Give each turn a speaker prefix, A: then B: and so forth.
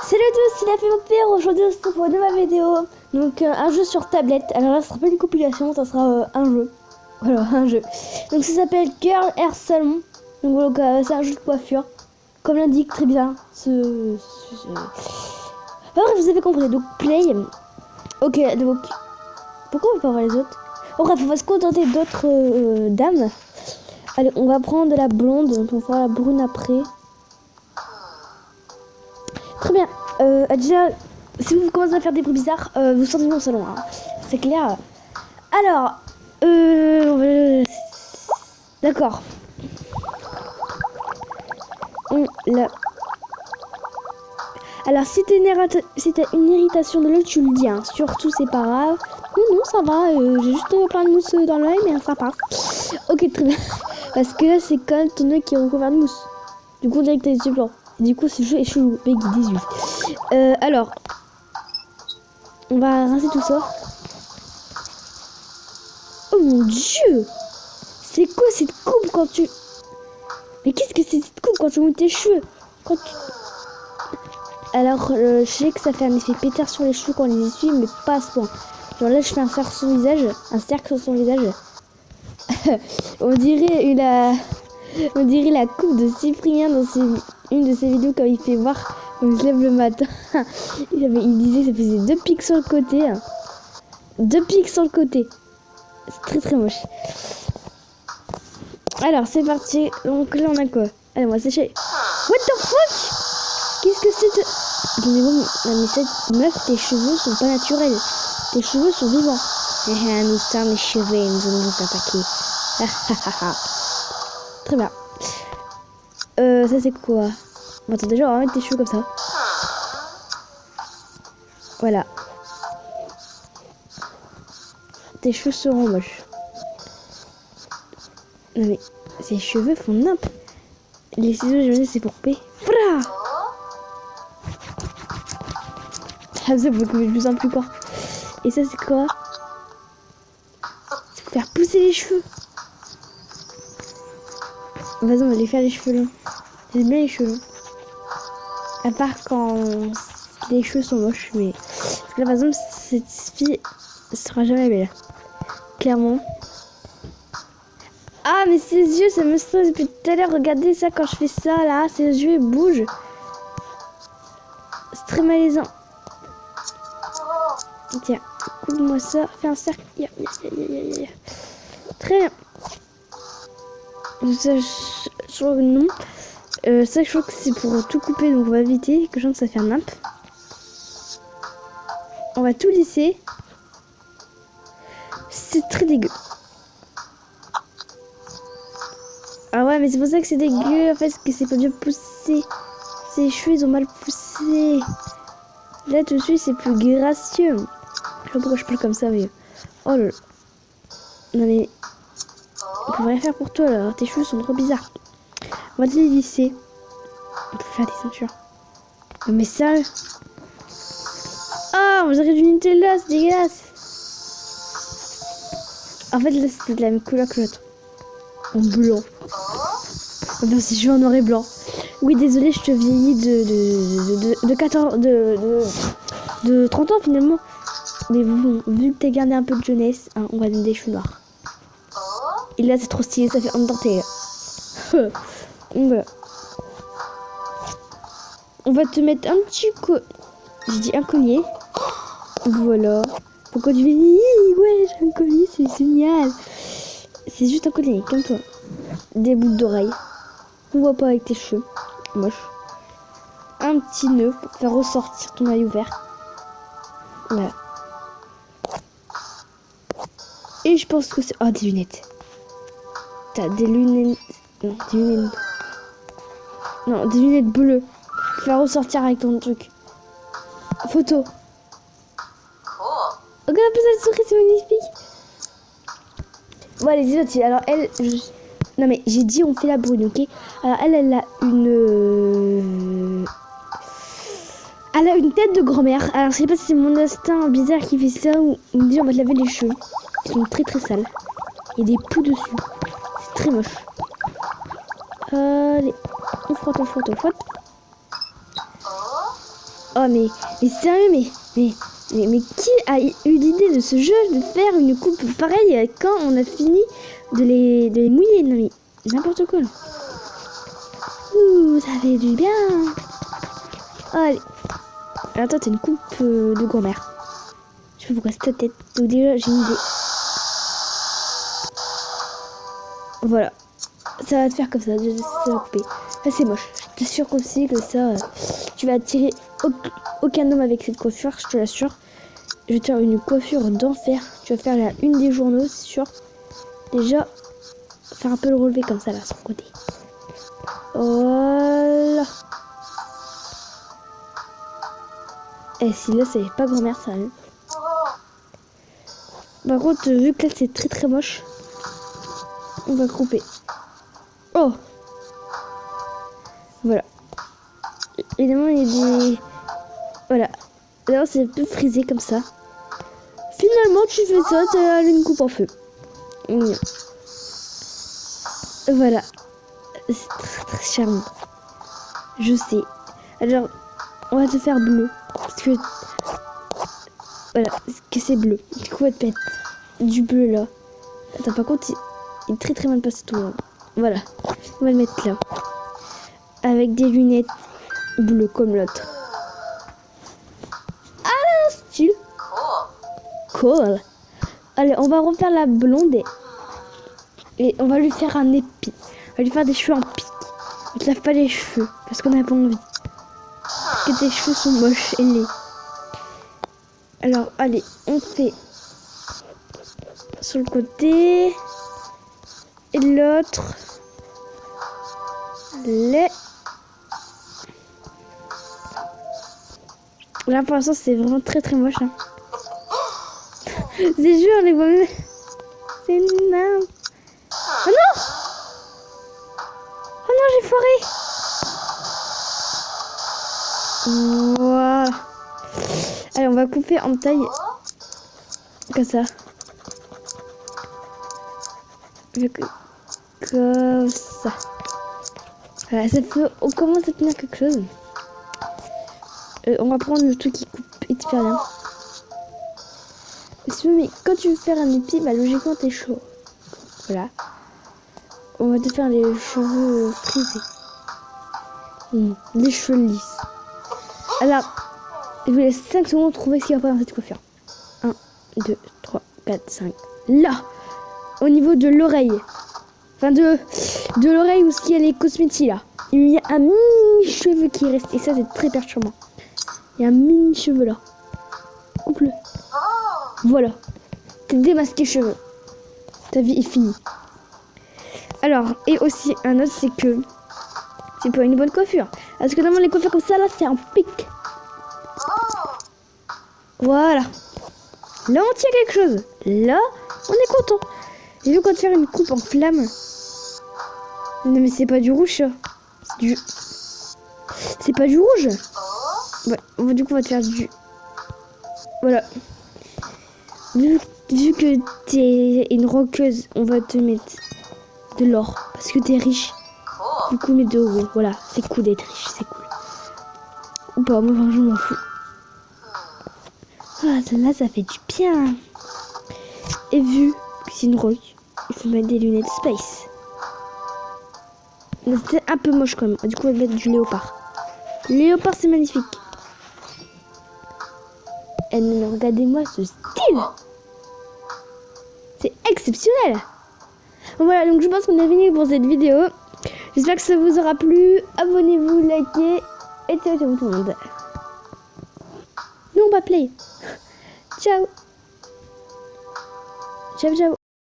A: Salut à tous, c'est la fée mon père. Aujourd'hui on se retrouve pour une nouvelle vidéo. Donc un jeu sur tablette. Alors là ce sera pas une compilation, ça sera un jeu. Voilà, un jeu. Donc ça s'appelle Girl Hair Salon. Donc voilà, c'est un jeu de coiffure. Comme l'indique très bien Bref, vous avez compris, donc play. Ok, donc pourquoi on peut pas voir les autres? Bon, bref, on va se contenter d'autres dames. Allez, on va prendre la blonde, donc on fera la brune après. Très bien. Déjà, si vous commencez à faire des bruits bizarres, vous sortez de mon salon. Hein. C'est clair. Alors, d'accord. Alors, si t'as une irritation de l'œil, tu le dis. Hein. Surtout, c'est pas grave. Non, ça va. J'ai juste plein de mousse dans l'œil, mais ça passe. Ok, très bien. Parce que là, c'est quand même ton œil qui est recouvert de mousse. Du coup, on dirait que t'as des yeux blancs. Du coup, c'est chelou. Peggy 18. Alors, on va rincer tout ça. Oh mon dieu! C'est quoi cette coupe quand tu... Mais qu'est-ce que c'est cette coupe quand tu montes tes cheveux? Alors, je sais que ça fait un effet pétard sur les cheveux quand on les essuie, mais pas à ce point. Genre là, je fais un cercle sur son visage. On dirait la coupe de Cyprien dans une de ses vidéos quand il fait voir quand il se lève le matin. Il disait que ça faisait 2 pics sur le côté. 2 pics sur le côté. C'est très très moche. Alors c'est parti. Donc là on a quoi? Allez, on va sécher. What the fuck? Qu'est-ce que c'est? Mais cette meuf, tes cheveux sont pas naturels. Tes cheveux sont vivants. Nous sommes les cheveux et nous allons nous attaquer. Très bien. Ça c'est quoi? Bon, attends, déjà on va mettre tes cheveux comme ça. Voilà. Tes cheveux seront moches. Non mais, ces cheveux font nimp. Les ciseaux, j'imagine, c'est pour P. Fra! Ah, c'est beaucoup de plus en plus court. Et ça, c'est quoi? C'est pour faire pousser les cheveux. Vas-y, on va les faire les cheveux longs. J'aime bien les cheveux longs. À part quand les cheveux sont moches, mais... Parce que là, par exemple, cette fille sera jamais belle. Clairement. Ah, mais ses yeux, ça me stresse depuis tout à l'heure. Regardez ça quand je fais ça, là. Ses yeux, ils bougent. C'est très malaisant. Tiens, coupe-moi ça. Fais un cercle. Très bien. Ça, je crois que non. Ça, je crois que c'est pour tout couper. Donc, on va éviter que je sens que ça fait un nimp. On va tout lisser. C'est très dégueu. Ah ouais, mais c'est pour ça que c'est dégueu, en fait, parce que c'est pas bien poussé. Ses cheveux, ils ont mal poussé. Là, tout de suite, c'est plus gracieux. Je sais pas pourquoi je parle comme ça, mais... Oh là là. Non, mais... On peut rien faire pour toi, là. Tes cheveux sont trop bizarres. On va te les lisser. On peut faire des ceintures. Non, mais ça... Ah, on dirait du Nutella, c'est dégueulasse. En fait, là, c'était de la même couleur que l'autre. En blanc. Enfin, si je veux en noir et blanc. Oui, désolé, je te vieillis de 14... de 30 ans, finalement. Mais bon, vu que t'as gardé un peu de jeunesse, hein, on va donner des cheveux noirs. Et là, c'est trop stylé, ça fait Undertale. Voilà. On va te mettre un petit J'ai dit un collier. Voilà. Pourquoi tu dis ouais, j'ai un collier, c'est génial. C'est juste un collier, comme toi. Des boucles d'oreilles. On voit pas avec tes cheveux. Moche. Un petit nœud pour faire ressortir ton œil ouvert. Voilà. Et je pense que c'est... Oh, des lunettes. T'as des lunettes... Non, des lunettes... Non, des lunettes bleues. Pour faire ressortir avec ton truc. Photo. Regarde un peu cette souris, c'est magnifique. Bon, allez, autres. Alors, elle... Non, mais j'ai dit on fait la brune, ok? Alors, elle a une... Elle a une tête de grand-mère. Alors, je sais pas si c'est mon instinct bizarre qui fait ça ou on me dit on va te laver les cheveux. Ils sont très très sales. Il y a des poux dessus. C'est très moche. Allez, on frotte. Oh mais sérieux, mais qui a eu l'idée de ce jeu de faire une coupe pareille quand on a fini de les mouiller? Non mais n'importe quoi. Ouh, ça fait du bien. Allez. Attends, t'as une coupe de grand-mère. Je sais pas pourquoi c'est ta tête. Donc déjà, j'ai une idée. Voilà. Ça va te faire comme ça. Ça va couper. Ça, c'est moche. Je t'assure aussi que ça... tu vas attirer aucun homme avec cette coiffure, je te l'assure. Je vais te faire une coiffure d'enfer. Tu vas faire la une des journaux, c'est sûr. Déjà, faire un peu le relevé comme ça, là, sur le côté. Voilà. Et si là, c'est pas grand-mère, ça. Hein. Par contre, vu que là, c'est très très moche, on va couper. Oh! Voilà. Évidemment, il y a des... Voilà. Alors, c'est un peu frisé comme ça. Finalement, tu fais ça, t'as une coupe en feu. Voilà. C'est très très charmant. Je sais. Alors, on va te faire bleu. Parce que... Voilà, parce que c'est bleu. Du coup, on va te mettre du bleu là. Attends, par contre, il est très très mal passé tout le monde. Voilà. On va le mettre là. Avec des lunettes bleues comme l'autre. Ah, style. Cool. Allez, on va refaire la blonde. Et on va lui faire un épi. On va lui faire des cheveux en pique. On te lave pas les cheveux. Parce qu'on n'a pas envie. Parce que tes cheveux sont moches et laids. Alors, allez, on fait sur le côté. Et l'autre. Les. Là, pour l'instant, c'est vraiment très très moche. Hein. C'est sûr, les voix. C'est énorme. Oh non! Oh non, j'ai foiré! Voilà. Allez, on va couper en taille. Comme ça. Comme ça. Voilà, ça peut... On commence à tenir quelque chose. On va prendre le truc qui coupe hyper bien. Mais quand tu veux faire un épi, bah logiquement t'es chaud. Voilà. On va te faire les cheveux frisés. Les cheveux lisses. Alors, je vous laisse 5 secondes pour trouver ce qu'il y a pas dans cette coiffure. 1, 2, 3, 4, 5. Là! Au niveau de l'oreille. Enfin de l'oreille où il y a les cosmétiques là. Il y a un mini cheveu qui reste. Et ça c'est très perturbant. Il y a un mini cheveu là. Coupe-le. Voilà. T'es démasqué cheveux. Ta vie est finie. Alors, et aussi un autre, c'est que c'est pas une bonne coiffure. Parce que normalement les coiffures comme ça là, c'est en pic. Voilà. Là on tient quelque chose. Là, on est content. Et vu qu'on va te faire une coupe en flamme. Non mais c'est pas du rouge ça. C'est pas du rouge. Ouais, du coup on va te faire du... Voilà. Vu que t'es une roqueuse, on va te mettre de l'or. Parce que t'es riche. Du coup, mais de euros. Voilà, c'est cool d'être riche, c'est cool. Ou pas, moi je m'en fous. Ah, là ça fait du bien. Et vu que c'est une roque, il faut mettre des lunettes space. C'était un peu moche quand même. Du coup, on va mettre du léopard. Léopard, c'est magnifique. Et regardez-moi ce style. C'est exceptionnel. Voilà, donc je pense qu'on a fini pour cette vidéo. J'espère que ça vous aura plu. Abonnez-vous, likez. Et ciao, ciao tout le monde. Nous, on va play. Ciao. Ciao, ciao.